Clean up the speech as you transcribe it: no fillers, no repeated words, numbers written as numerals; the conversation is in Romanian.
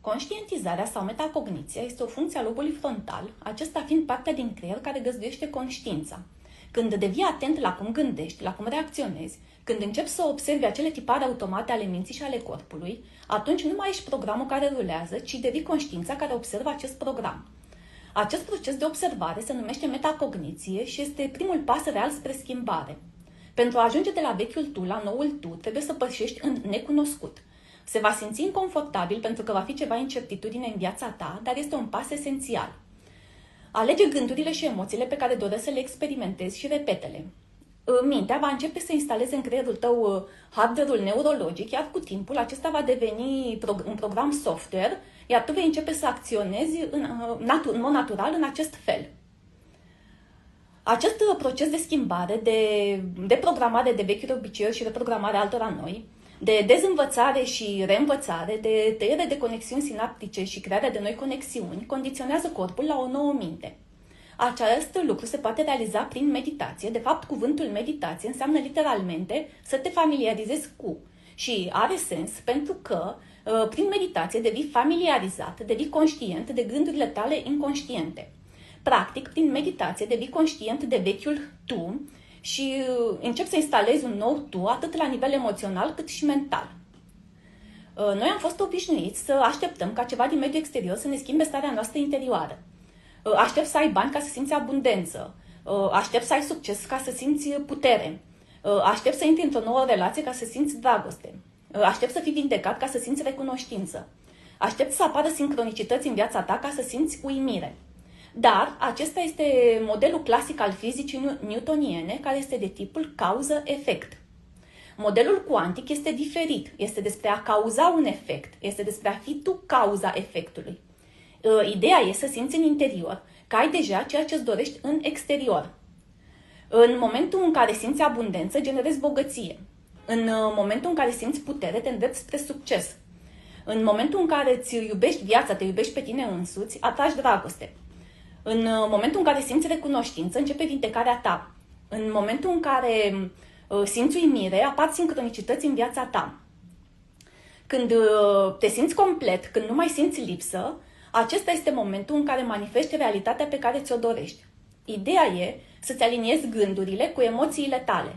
Conștientizarea sau metacogniția este o funcție a lobului frontal, acesta fiind partea din creier care găzduiește conștiința. Când devii atent la cum gândești, la cum reacționezi, când începi să observi acele tipare automate ale minții și ale corpului, atunci nu mai ești programul care rulează, ci devii conștiința care observă acest program. Acest proces de observare se numește metacogniție și este primul pas real spre schimbare. Pentru a ajunge de la vechiul tu la noul tu, trebuie să pășești în necunoscut. Se va simți inconfortabil pentru că va fi ceva incertitudine în viața ta, dar este un pas esențial. Alege gândurile și emoțiile pe care dorești să le experimentezi și repete-le. Mintea va începe să instaleze în creierul tău hardware-ul neurologic, iar cu timpul acesta va deveni un program software, iar tu vei începe să acționezi în mod natural în acest fel. Acest proces de schimbare, de programare de vechiuri obiceiuri și reprogramare altora noi, de dezînvățare și reînvățare, de tăiere de conexiuni sinaptice și crearea de noi conexiuni, condiționează corpul la o nouă minte. Acest lucru se poate realiza prin meditație. De fapt, cuvântul meditație înseamnă literalmente să te familiarizezi cu. Și are sens pentru că prin meditație devii familiarizat, devii conștient de gândurile tale inconștiente. Practic, prin meditație devii conștient de vechiul tu și începi să instalezi un nou tu, atât la nivel emoțional cât și mental. Noi am fost obișnuiți să așteptăm ca ceva din mediul exterior să ne schimbe starea noastră interioară. Aștept să ai bani ca să simți abundență. Aștept să ai succes ca să simți putere. Aștept să intri într-o nouă relație ca să simți dragoste. Aștept să fii vindecat ca să simți recunoștință. Aștept să apară sincronicități în viața ta ca să simți uimire. Dar acesta este modelul clasic al fizicii newtoniene, care este de tipul cauză-efect. Modelul cuantic este diferit. Este despre a cauza un efect. Este despre a fi tu cauza efectului. Ideea e să simți în interior că ai deja ceea ce îți dorești în exterior. În momentul în care simți abundență, generezi bogăție. În momentul în care simți putere, te îndrepți spre succes. În momentul în care îți iubești viața, te iubești pe tine însuți, atragi dragoste. În momentul în care simți recunoștință, începe vindecarea ta. În momentul în care simți uimire, apar sincronicități în viața ta. Când te simți complet, când nu mai simți lipsă, acesta este momentul în care manifesti realitatea pe care ți-o dorești. Ideea e să-ți aliniezi gândurile cu emoțiile tale.